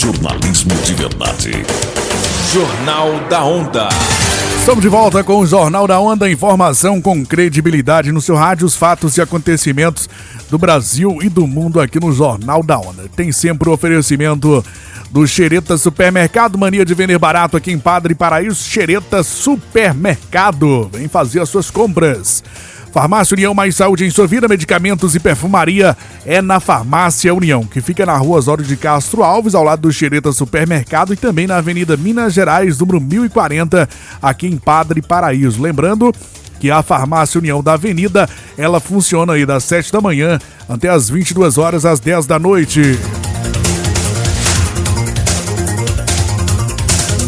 Jornalismo de verdade. Jornal da Onda. Estamos de volta com o Jornal da Onda, informação com credibilidade no seu rádio, os fatos e acontecimentos do Brasil e do mundo aqui no Jornal da Onda. Tem sempre o oferecimento do Xereta Supermercado, mania de vender barato aqui em Padre Paraíso. Xereta Supermercado, vem fazer as suas compras. Farmácia União, mais saúde em sua vida, medicamentos e perfumaria é na Farmácia União, que fica na rua Osório de Castro Alves, ao lado do Xereta Supermercado, e também na Avenida Minas Gerais, número 1040, aqui em Padre Paraíso. Lembrando que a Farmácia União da Avenida, ela funciona aí das 7 da manhã até as 22 horas, às 10 da noite.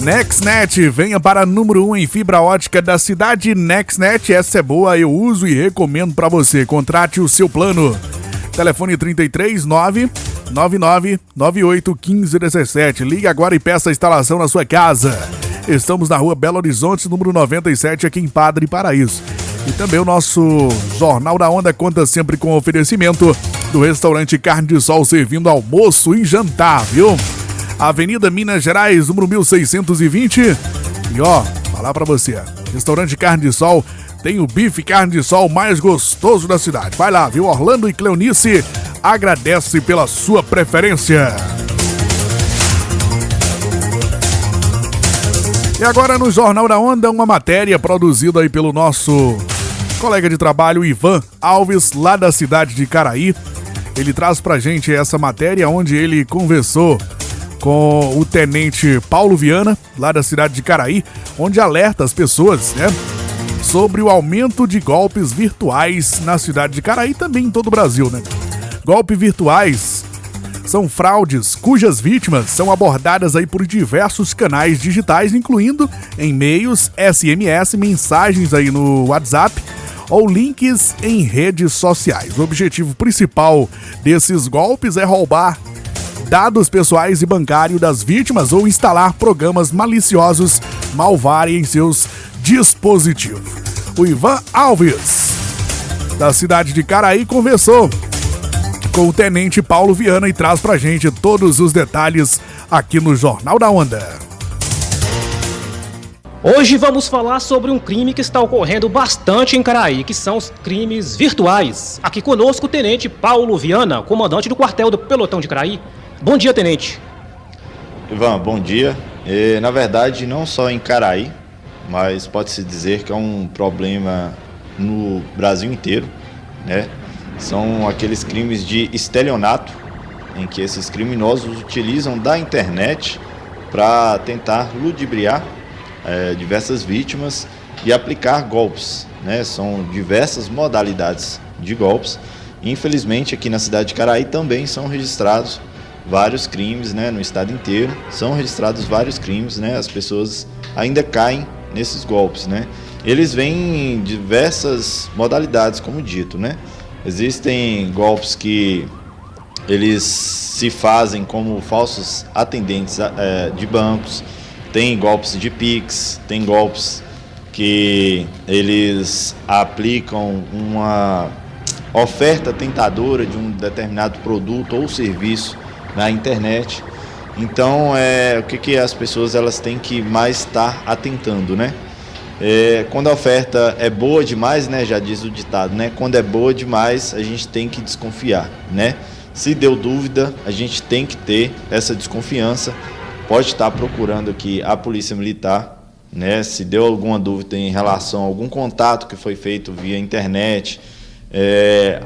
Nexnet, venha para número 1 em fibra ótica da cidade. Nexnet, essa é boa, eu uso e recomendo para você. Contrate o seu plano. Telefone 33999981517. Ligue agora e peça a instalação na sua casa. Estamos na rua Belo Horizonte, número 97, aqui em Padre Paraíso. E também o nosso Jornal da Onda conta sempre com o oferecimento do restaurante Carne de Sol, servindo almoço e jantar, viu? Avenida Minas Gerais, número 1620. E ó, falar pra você, restaurante Carne de Sol tem o bife carne de sol mais gostoso da cidade. Vai lá, viu? Orlando e Cleonice agradece pela sua preferência. E agora no Jornal da Onda, uma matéria produzida aí pelo nosso colega de trabalho Ivan Alves, lá da cidade de Caraí. Ele traz pra gente essa matéria onde ele conversou com o tenente Paulo Viana, lá da cidade de Caraí, onde alerta as pessoas, né, sobre o aumento de golpes virtuais na cidade de Caraí e também em todo o Brasil, né? Golpes virtuais são fraudes cujas vítimas são abordadas aí por diversos canais digitais, incluindo e-mails, SMS, mensagens aí no WhatsApp ou links em redes sociais. O objetivo principal desses golpes é roubar dados pessoais e bancários das vítimas ou instalar programas maliciosos malvare em seus dispositivos. O Ivan Alves, da cidade de Caraí, conversou com o tenente Paulo Viana e traz pra gente todos os detalhes aqui no Jornal da Onda. Hoje vamos falar sobre um crime que está ocorrendo bastante em Caraí, que são os crimes virtuais. Aqui conosco o tenente Paulo Viana, comandante do quartel do Pelotão de Caraí. Bom dia, tenente. Ivan, bom dia. Na verdade, não só em Caraí, mas pode-se dizer que é um problema no Brasil inteiro, né? São aqueles crimes de estelionato, em que esses criminosos utilizam da internet para tentar ludibriar diversas vítimas e aplicar golpes, né? São diversas modalidades de golpes. Infelizmente, aqui na cidade de Caraí também são registrados vários crimes, né, no estado inteiro, são registrados vários crimes, né, as pessoas ainda caem nesses golpes, né. Eles vêm em diversas modalidades, como dito, né. Existem golpes que eles se fazem como falsos atendentes de bancos, tem golpes de Pix, tem golpes que eles aplicam uma oferta tentadora de um determinado produto ou serviço na internet. Então, o que as pessoas elas têm que mais estar atentando, né? Quando a oferta é boa demais, né? Já diz o ditado, né? Quando é boa demais, a gente tem que desconfiar, né? Se deu dúvida, a gente tem que ter essa desconfiança. Pode estar procurando aqui a Polícia Militar, né? Se deu alguma dúvida em relação a algum contato que foi feito via internet,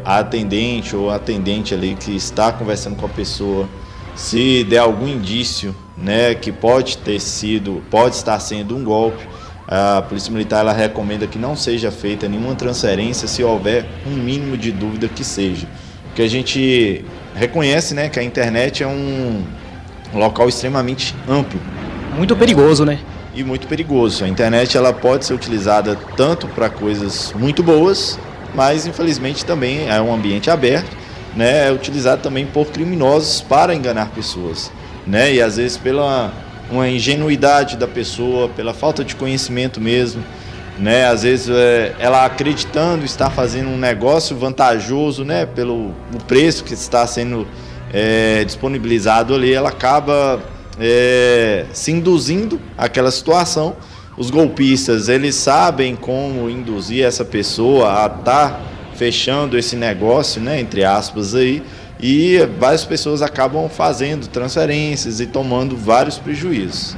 a atendente ou atendente ali que está conversando com a pessoa, se der algum indício, né, que pode estar sendo um golpe, a Polícia Militar ela recomenda que não seja feita nenhuma transferência se houver um mínimo de dúvida que seja. Porque a gente reconhece, né, que a internet é um local extremamente amplo. Muito perigoso, né? E muito perigoso. A internet ela pode ser utilizada tanto para coisas muito boas, mas infelizmente também é um ambiente aberto, né? É utilizado também por criminosos para enganar pessoas, né? E às vezes pela uma ingenuidade da pessoa, pela falta de conhecimento mesmo, né? Às vezes ela acreditando estar fazendo um negócio vantajoso, né? Pelo o preço que está sendo disponibilizado ali, ela acaba se induzindo àquela situação. Os golpistas, eles sabem como induzir essa pessoa a estar fechando esse negócio, né, entre aspas aí, e várias pessoas acabam fazendo transferências e tomando vários prejuízos.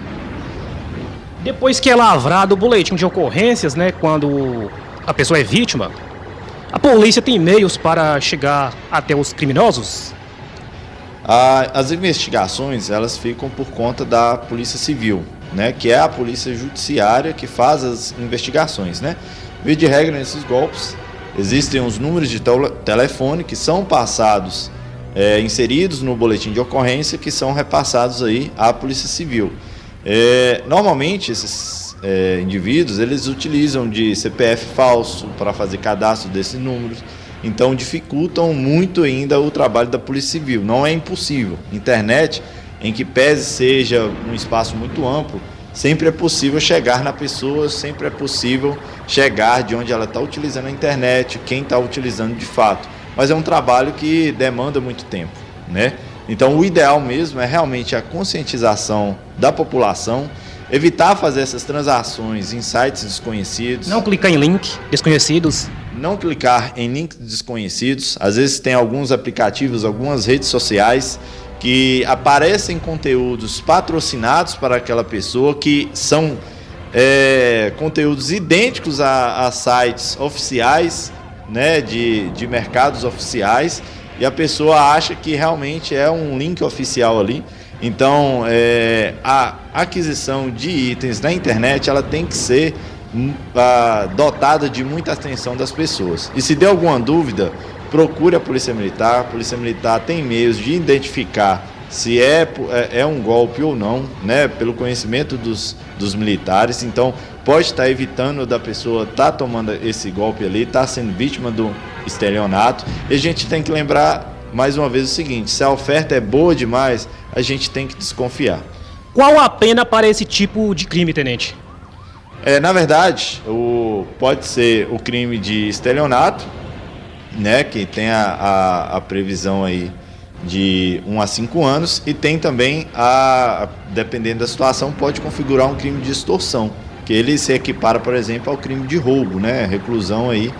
Depois que é lavrado o boletim de ocorrências, né, quando a pessoa é vítima, a polícia tem meios para chegar até os criminosos? As investigações, elas ficam por conta da Polícia Civil, né, que é a polícia judiciária que faz as investigações, né? Via de regra, nesses golpes, existem os números de telefone que são passados, inseridos no boletim de ocorrência, que são repassados aí à Polícia Civil. Normalmente, esses indivíduos, eles utilizam de CPF falso para fazer cadastro desses números, então dificultam muito ainda o trabalho da Polícia Civil. Não é impossível. Internet, em que pese seja um espaço muito amplo, sempre é possível chegar na pessoa, sempre é possível chegar de onde ela está utilizando a internet, quem está utilizando de fato. Mas é um trabalho que demanda muito tempo, né? Então o ideal mesmo é realmente a conscientização da população, evitar fazer essas transações em sites desconhecidos. Não clicar em link desconhecidos. Não clicar em links desconhecidos. Às vezes tem alguns aplicativos, algumas redes sociais que aparecem conteúdos patrocinados para aquela pessoa, que são conteúdos idênticos a sites oficiais, né, de mercados oficiais, e a pessoa acha que realmente é um link oficial ali. Então, a aquisição de itens na internet, ela tem que ser dotada de muita atenção das pessoas. E se der alguma dúvida, procure a Polícia Militar. A Polícia Militar tem meios de identificar se é um golpe ou não, né, pelo conhecimento dos militares. Então, pode estar evitando da pessoa estar tomando esse golpe ali, estar sendo vítima do estelionato. E a gente tem que lembrar, mais uma vez, o seguinte: se a oferta é boa demais, a gente tem que desconfiar. Qual a pena para esse tipo de crime, tenente? Na verdade, pode ser o crime de estelionato, né, que tem a previsão aí de 1 a 5 anos, e tem também, dependendo da situação, pode configurar um crime de extorsão, que ele se equipara, por exemplo, ao crime de roubo, né, reclusão aí,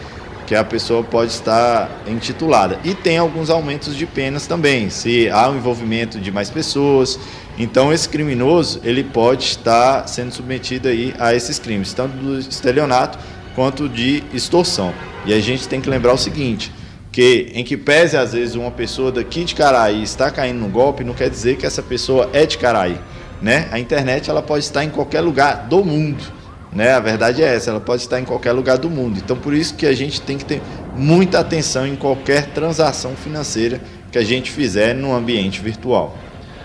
que a pessoa pode estar intitulada. E tem alguns aumentos de penas também, se há um envolvimento de mais pessoas. Então esse criminoso, ele pode estar sendo submetido aí a esses crimes, tanto do estelionato quanto de extorsão. E a gente tem que lembrar o seguinte, que em que pese às vezes uma pessoa daqui de Caraí está caindo no golpe, não quer dizer que essa pessoa é de Caraí, né? A internet, ela pode estar em qualquer lugar do mundo, né? A verdade é essa, ela pode estar em qualquer lugar do mundo. Então por isso que a gente tem que ter muita atenção em qualquer transação financeira que a gente fizer no ambiente virtual.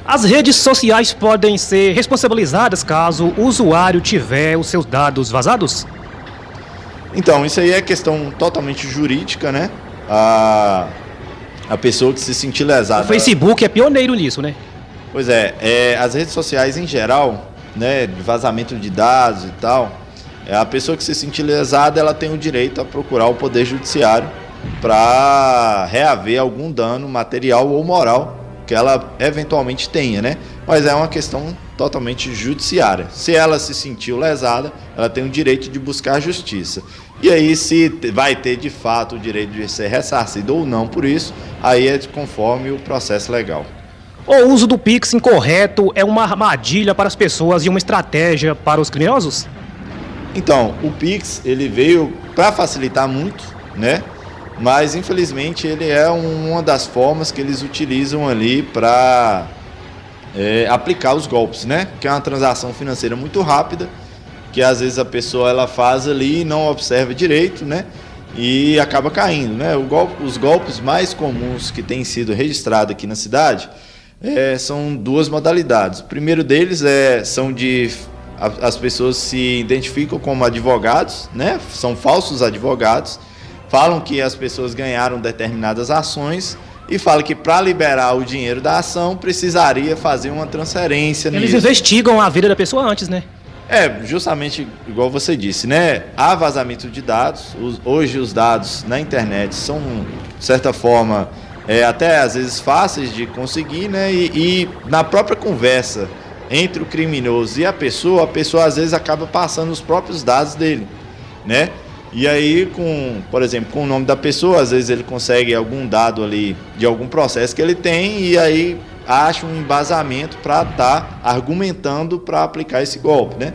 As redes sociais podem ser responsabilizadas caso o usuário tiver os seus dados vazados? Então, isso aí é questão totalmente jurídica, né? A pessoa que se sentir lesada... O Facebook é pioneiro nisso, né? Pois as redes sociais em geral, né, de vazamento de dados e tal, a pessoa que se sentir lesada, ela tem o direito a procurar o Poder Judiciário para reaver algum dano material ou moral que ela eventualmente tenha, né? Mas é uma questão totalmente judiciária. Se ela se sentiu lesada, ela tem o direito de buscar justiça. E aí, se vai ter de fato o direito de ser ressarcido ou não por isso, aí é conforme o processo legal. O uso do Pix incorreto é uma armadilha para as pessoas e uma estratégia para os criminosos? Então, o Pix, ele veio para facilitar muito, né? Mas infelizmente ele é uma das formas que eles utilizam ali para aplicar os golpes, né? Que é uma transação financeira muito rápida, que às vezes a pessoa ela faz ali e não observa direito, né? E acaba caindo, né? Os golpes mais comuns que têm sido registrados aqui na cidade são duas modalidades. O primeiro deles são as pessoas se identificam como advogados, né? São falsos advogados. Falam que as pessoas ganharam determinadas ações e falam que para liberar o dinheiro da ação precisaria fazer uma transferência. Eles investigam a vida da pessoa antes, né? Justamente igual você disse, né? Há vazamento de dados. Hoje os dados na internet são, de certa forma, até às vezes fáceis de conseguir, né? E na própria conversa entre o criminoso e a pessoa às vezes acaba passando os próprios dados dele, né? E aí, por exemplo, com o nome da pessoa, às vezes ele consegue algum dado ali de algum processo que ele tem e aí acha um embasamento para estar argumentando para aplicar esse golpe, né?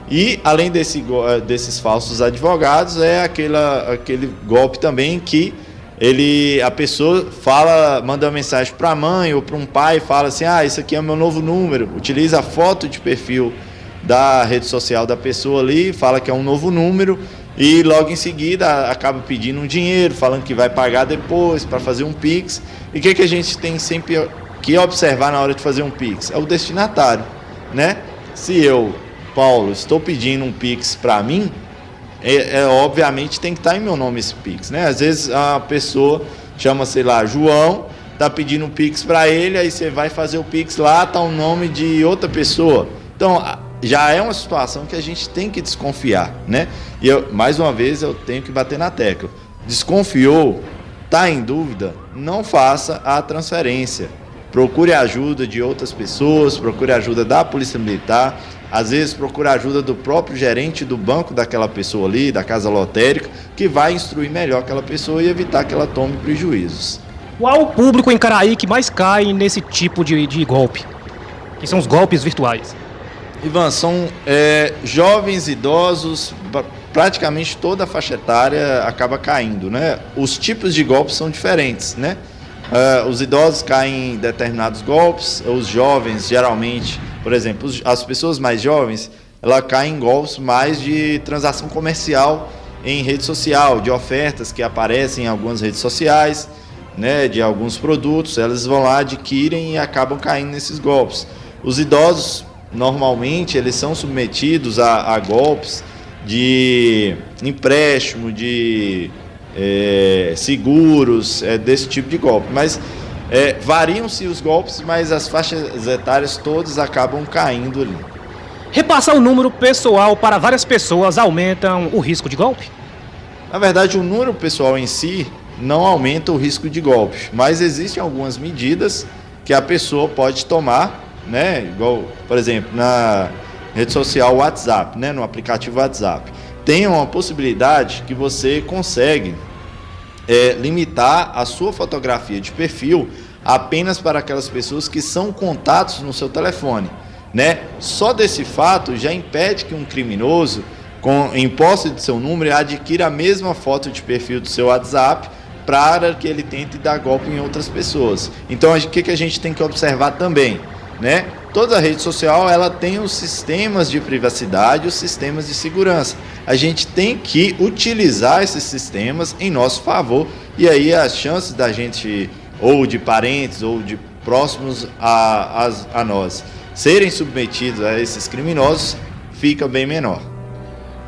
E além desses falsos advogados, é aquele golpe também que a pessoa manda uma mensagem para a mãe ou para um pai, fala assim, isso aqui é o meu novo número, utiliza a foto de perfil da rede social da pessoa ali, fala que é um novo número e logo em seguida acaba pedindo um dinheiro, falando que vai pagar depois para fazer um Pix. E o que a gente tem sempre que observar na hora de fazer um Pix? É o destinatário, né? Se eu, Paulo, estou pedindo um Pix para mim, obviamente tem que estar em meu nome esse Pix, né? Às vezes a pessoa chama, sei lá, João, tá pedindo um Pix para ele, aí você vai fazer o Pix lá, tá o nome de outra pessoa. Então, já é uma situação que a gente tem que desconfiar, né? E mais uma vez eu tenho que bater na tecla. Desconfiou, tá em dúvida, não faça a transferência. Procure a ajuda de outras pessoas, procure a ajuda da Polícia Militar, às vezes procure a ajuda do próprio gerente do banco daquela pessoa ali, da casa lotérica, que vai instruir melhor aquela pessoa e evitar que ela tome prejuízos. Qual o público em Caraí que mais cai nesse tipo de golpe? Que são os golpes virtuais. Ivan, são jovens, idosos, praticamente toda a faixa etária acaba caindo, né? Os tipos de golpes são diferentes, né? Os idosos caem em determinados golpes, os jovens geralmente, por exemplo, as pessoas mais jovens, ela caem em golpes mais de transação comercial em rede social, de ofertas que aparecem em algumas redes sociais, né, de alguns produtos, elas vão lá, adquirem e acabam caindo nesses golpes. Os idosos, normalmente, eles são submetidos a golpes de empréstimo, de seguros, desse tipo de golpe. Mas variam-se os golpes, mas as faixas etárias todas acabam caindo ali. Repassar o número pessoal para várias pessoas aumentam o risco de golpe? Na verdade, o número pessoal em si não aumenta o risco de golpe, mas existem algumas medidas que a pessoa pode tomar, né? Igual, por exemplo, na rede social WhatsApp, né? No aplicativo WhatsApp. Tem uma possibilidade que você consegue limitar a sua fotografia de perfil apenas para aquelas pessoas que são contatos no seu telefone, né? Só desse fato já impede que um criminoso, em posse de seu número, adquira a mesma foto de perfil do seu WhatsApp para que ele tente dar golpe em outras pessoas. Então, o que a gente tem que observar também, né? Toda rede social ela tem os sistemas de privacidade, os sistemas de segurança. A gente tem que utilizar esses sistemas em nosso favor e aí as chances da gente, ou de parentes, ou de próximos a nós, serem submetidos a esses criminosos, fica bem menor.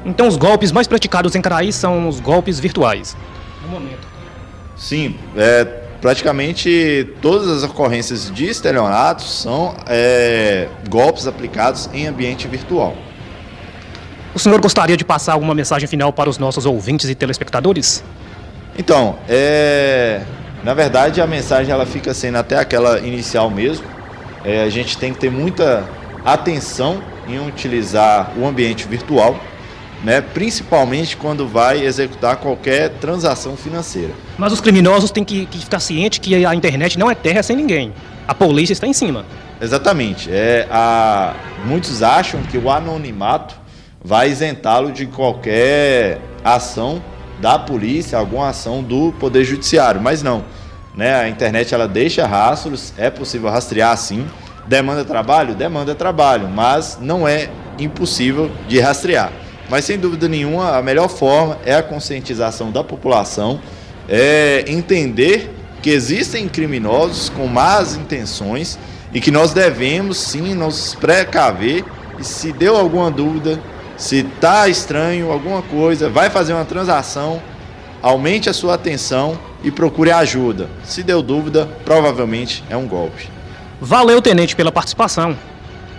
Então os golpes mais praticados em Caraí são os golpes virtuais, no momento. Sim, praticamente todas as ocorrências de estelionatos são golpes aplicados em ambiente virtual. O senhor gostaria de passar alguma mensagem final para os nossos ouvintes e telespectadores? Então, na verdade a mensagem ela fica sendo até aquela inicial mesmo. A gente tem que ter muita atenção em utilizar o ambiente virtual, né, principalmente quando vai executar qualquer transação financeira. Mas os criminosos têm que ficar cientes que a internet não é terra sem ninguém. A polícia está em cima. Exatamente. Muitos acham que o anonimato vai isentá-lo de qualquer ação da polícia, alguma ação do Poder Judiciário, mas não. Né? A internet ela deixa rastros, é possível rastrear sim. Demanda trabalho? Demanda trabalho, mas não é impossível de rastrear. Mas, sem dúvida nenhuma, a melhor forma é a conscientização da população, entender que existem criminosos com más intenções e que nós devemos, sim, nos precaver. E se deu alguma dúvida, se está estranho, alguma coisa, vai fazer uma transação, aumente a sua atenção e procure ajuda. Se deu dúvida, provavelmente é um golpe. Valeu, tenente, pela participação.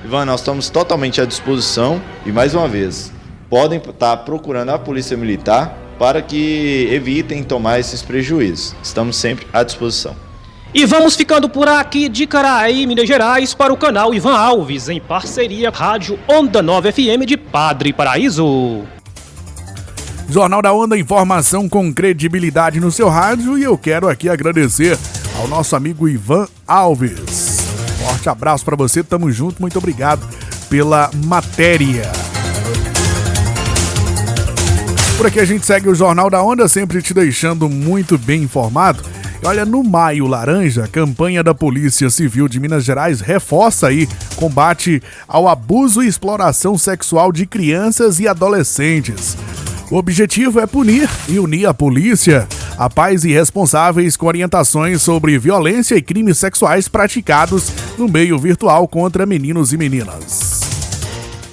Ivan, nós estamos totalmente à disposição e, mais uma vez, podem estar procurando a Polícia Militar para que evitem tomar esses prejuízos. Estamos sempre à disposição. E vamos ficando por aqui de Caraí, Minas Gerais, para o canal Ivan Alves, em parceria Rádio Onda Nova FM de Padre Paraíso. Jornal da Onda, informação com credibilidade no seu rádio, e eu quero aqui agradecer ao nosso amigo Ivan Alves. Forte abraço para você, tamo junto, muito obrigado pela matéria. Por aqui a gente segue o Jornal da Onda, sempre te deixando muito bem informado. E olha, no Maio Laranja, a campanha da Polícia Civil de Minas Gerais reforça aí combate ao abuso e exploração sexual de crianças e adolescentes. O objetivo é punir e unir a polícia a pais e responsáveis com orientações sobre violência e crimes sexuais praticados no meio virtual contra meninos e meninas.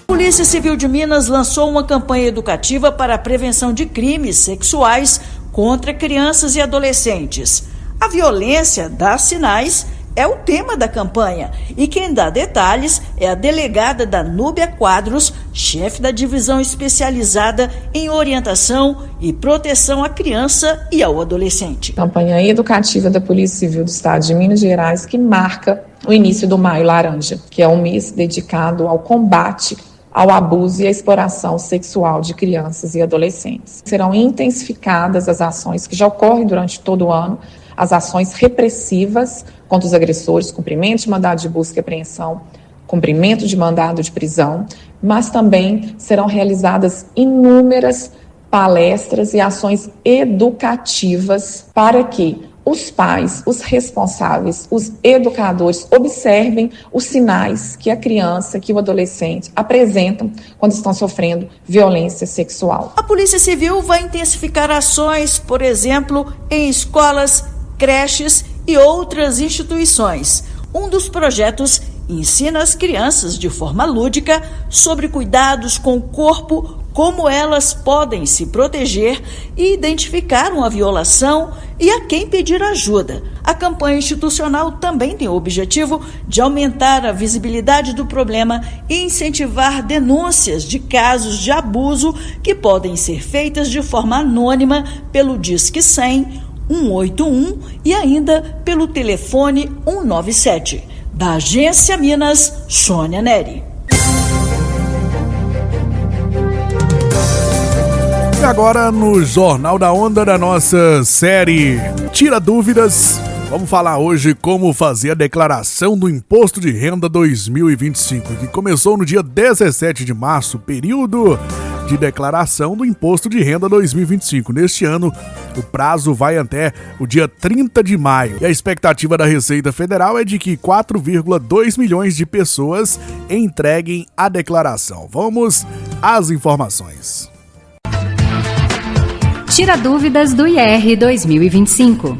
A Polícia Civil de Minas lançou uma campanha educativa para a prevenção de crimes sexuais contra crianças e adolescentes. A violência dá sinais é o tema da campanha, e quem dá detalhes é a delegada Danúbia Quadros, chefe da divisão especializada em orientação e proteção à criança e ao adolescente. Campanha educativa da Polícia Civil do Estado de Minas Gerais, que marca o início do Maio Laranja, que é um mês dedicado ao combate ao abuso e à exploração sexual de crianças e adolescentes. Serão intensificadas as ações que já ocorrem durante todo o ano, as ações repressivas contra os agressores, cumprimento de mandado de busca e apreensão, cumprimento de mandado de prisão, mas também serão realizadas inúmeras palestras e ações educativas para que os pais, os responsáveis, os educadores observem os sinais que a criança, que o adolescente apresentam quando estão sofrendo violência sexual. A Polícia Civil vai intensificar ações, por exemplo, em escolas, creches e outras instituições. Um dos projetos ensina as crianças de forma lúdica sobre cuidados com o corpo, como elas podem se proteger e identificar uma violação e a quem pedir ajuda. A campanha institucional também tem o objetivo de aumentar a visibilidade do problema e incentivar denúncias de casos de abuso que podem ser feitas de forma anônima pelo Disque 100, 181 e ainda pelo telefone 197. Da Agência Minas, Sônia Neri. E agora no Jornal da Onda da nossa série Tira Dúvidas, vamos falar hoje como fazer a declaração do Imposto de Renda 2025, que começou no dia 17 de março, período de declaração do Imposto de Renda 2025. Neste ano, o prazo vai até o dia 30 de maio. E a expectativa da Receita Federal é de que 4,2 milhões de pessoas entreguem a declaração. Vamos às informações. Tira dúvidas do IR 2025.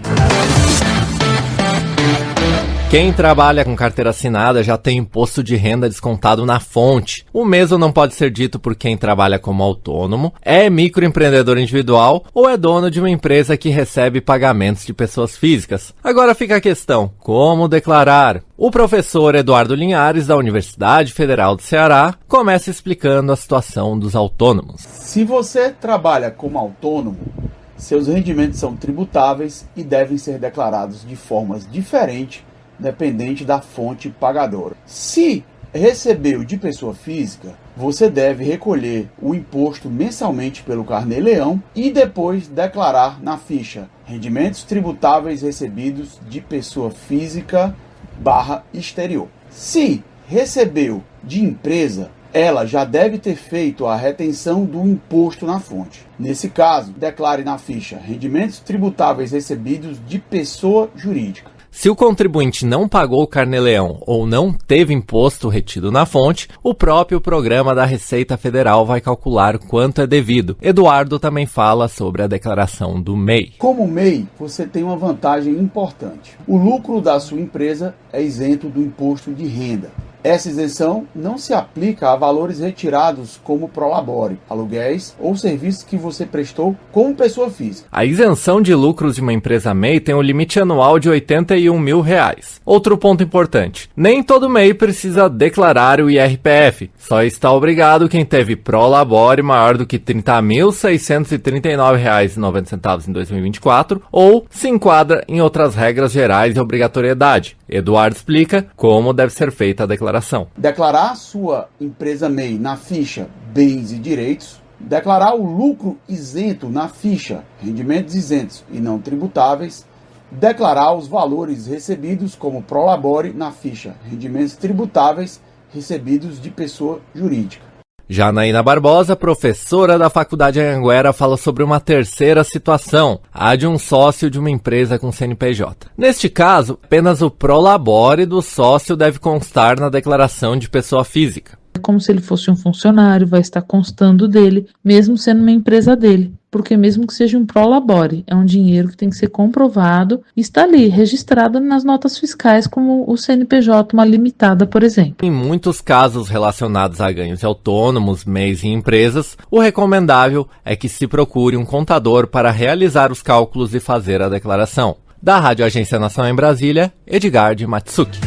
Quem trabalha com carteira assinada já tem imposto de renda descontado na fonte. O mesmo não pode ser dito por quem trabalha como autônomo, é microempreendedor individual ou é dono de uma empresa que recebe pagamentos de pessoas físicas. Agora fica a questão, como declarar? O professor Eduardo Linhares, da Universidade Federal do Ceará, começa explicando a situação dos autônomos. Se você trabalha como autônomo, seus rendimentos são tributáveis e devem ser declarados de formas diferentes dependente da fonte pagadora. Se recebeu de pessoa física, você deve recolher o imposto mensalmente pelo Carnê-Leão e depois declarar na ficha rendimentos tributáveis recebidos de pessoa física /exterior. Se recebeu de empresa, ela já deve ter feito a retenção do imposto na fonte. Nesse caso, declare na ficha rendimentos tributáveis recebidos de pessoa jurídica. Se o contribuinte não pagou o Carnê-Leão ou não teve imposto retido na fonte, o próprio programa da Receita Federal vai calcular quanto é devido. Eduardo também fala sobre a declaração do MEI. Como MEI, você tem uma vantagem importante. O lucro da sua empresa é isento do imposto de renda. Essa isenção não se aplica a valores retirados como prolabore, aluguéis ou serviços que você prestou como pessoa física. A isenção de lucros de uma empresa MEI tem um limite anual de R$ 81 mil. Outro ponto importante, nem todo MEI precisa declarar o IRPF, só está obrigado quem teve prolabore maior do que R$ 30.639,90 em 2024 ou se enquadra em outras regras gerais de obrigatoriedade. Eduardo explica como deve ser feita a declaração. Declarar sua empresa MEI na ficha Bens e Direitos, declarar o lucro isento na ficha Rendimentos Isentos e Não Tributáveis, declarar os valores recebidos como prolabore na ficha Rendimentos Tributáveis recebidos de pessoa jurídica. Janaína Barbosa, professora da Faculdade Anhanguera, fala sobre uma terceira situação, a de um sócio de uma empresa com CNPJ. Neste caso, apenas o prolabore do sócio deve constar na declaração de pessoa física. É como se ele fosse um funcionário, vai estar constando dele, mesmo sendo uma empresa dele. Porque mesmo que seja um prolabore, é um dinheiro que tem que ser comprovado e está ali, registrado nas notas fiscais como o CNPJ, uma limitada, por exemplo. Em muitos casos relacionados a ganhos de autônomos, MEIs e empresas, o recomendável é que se procure um contador para realizar os cálculos e fazer a declaração. Da Rádio Agência Nacional em Brasília, Edgar de Matsuki.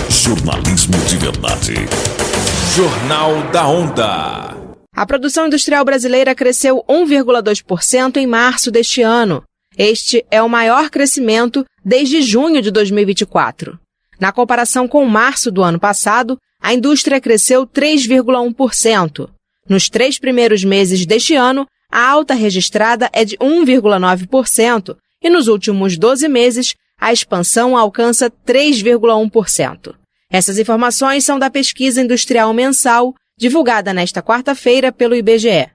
Jornalismo de verdade. Jornal da Onda. A produção industrial brasileira cresceu 1,2% em março deste ano. Este é o maior crescimento desde junho de 2024. Na comparação com março do ano passado, a indústria cresceu 3,1%. Nos 3 primeiros meses deste ano, a alta registrada é de 1,9% e nos últimos 12 meses, a expansão alcança 3,1%. Essas informações são da pesquisa industrial mensal divulgada nesta quarta-feira pelo IBGE.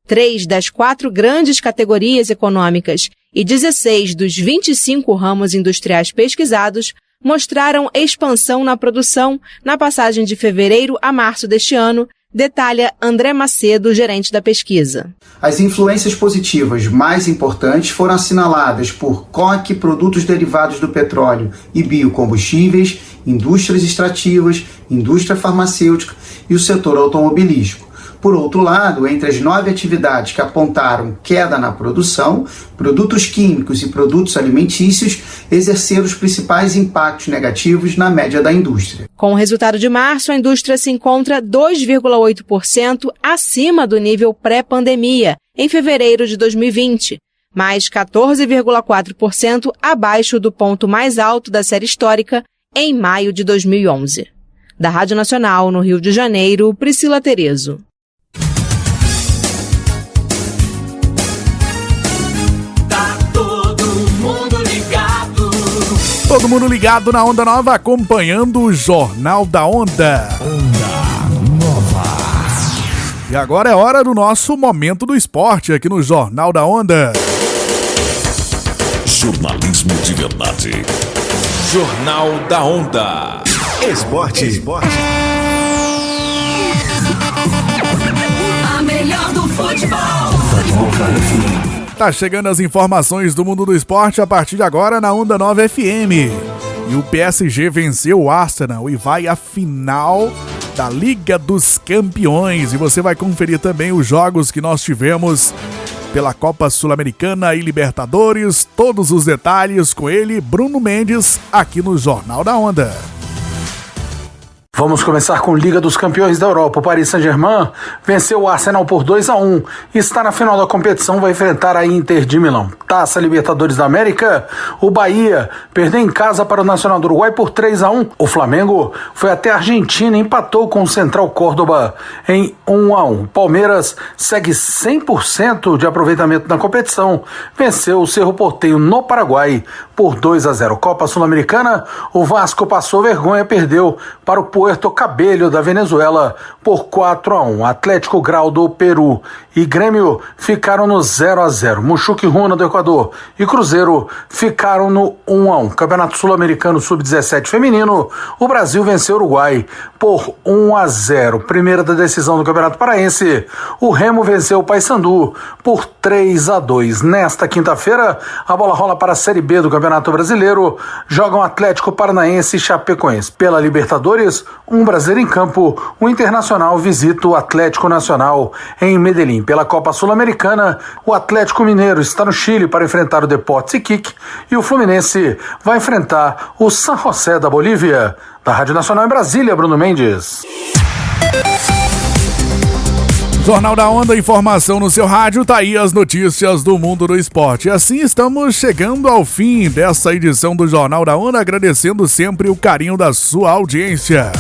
3 das 4 grandes categorias econômicas e 16 dos 25 ramos industriais pesquisados mostraram expansão na produção na passagem de fevereiro a março deste ano, detalha André Macedo, gerente da pesquisa. As influências positivas mais importantes foram assinaladas por coque, produtos derivados do petróleo e biocombustíveis, indústrias extrativas, indústria farmacêutica e o setor automobilístico. Por outro lado, entre as 9 atividades que apontaram queda na produção, produtos químicos e produtos alimentícios exerceram os principais impactos negativos na média da indústria. Com o resultado de março, a indústria se encontra 2,8% acima do nível pré-pandemia, em fevereiro de 2020, mas 14,4% abaixo do ponto mais alto da série histórica, em maio de 2011. Da Rádio Nacional, no Rio de Janeiro, Priscila Terezo. Todo mundo ligado na Onda Nova, acompanhando o Jornal da Onda. Onda Nova. E agora é hora do nosso Momento do Esporte aqui no Jornal da Onda. Jornalismo de verdade. Jornal da Onda. Esporte. A melhor do futebol. Tá chegando as informações do mundo do esporte a partir de agora na Onda Nova FM. E o PSG venceu o Arsenal e vai à final da Liga dos Campeões. E você vai conferir também os jogos que nós tivemos pela Copa Sul-Americana e Libertadores. Todos os detalhes com ele, Bruno Mendes, aqui no Jornal da Onda. Vamos começar com Liga dos Campeões da Europa. O Paris Saint-Germain venceu o Arsenal por 2-1 e está na final da competição, vai enfrentar a Inter de Milão. Taça Libertadores da América, o Bahia perdeu em casa para o Nacional do Uruguai por 3-1. O Flamengo foi até a Argentina e empatou com o Central Córdoba em 1-1. Palmeiras segue 100% de aproveitamento na competição, venceu o Cerro Porteño no Paraguai por 2-0. Copa Sul-Americana, o Vasco passou vergonha, perdeu para o Puerto Cabello da Venezuela por 4-1. Atlético Grau do Peru e Grêmio ficaram no 0-0. Muxuque Runa do Equador e Cruzeiro ficaram no 1-1. Campeonato Sul-Americano Sub-17 feminino, o Brasil venceu o Uruguai por 1-0. Primeira da decisão do Campeonato Paraense, o Remo venceu o Paysandu por 3-2. Nesta quinta-feira, a bola rola para a Série B do Campeonato Brasileiro. Jogam Atlético Paranaense e Chapecoense. Pela Libertadores, um brasileiro em campo, o Internacional visita o Atlético Nacional em Medellín. Pela Copa Sul-Americana, o Atlético Mineiro está no Chile para enfrentar o Deportes Iquique e o Fluminense vai enfrentar o San José da Bolívia. Da Rádio Nacional em Brasília, Bruno Mendes. Jornal da Onda, informação no seu rádio, tá aí as notícias do mundo do esporte. E assim estamos chegando ao fim dessa edição do Jornal da Onda, agradecendo sempre o carinho da sua audiência.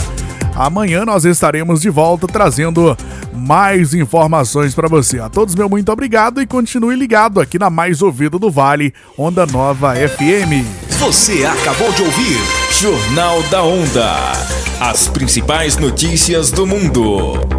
Amanhã nós estaremos de volta trazendo mais informações para você. A todos, meu muito obrigado e continue ligado aqui na Mais Ouvida do Vale, Onda Nova FM. Você acabou de ouvir Jornal da Onda. As principais notícias do mundo.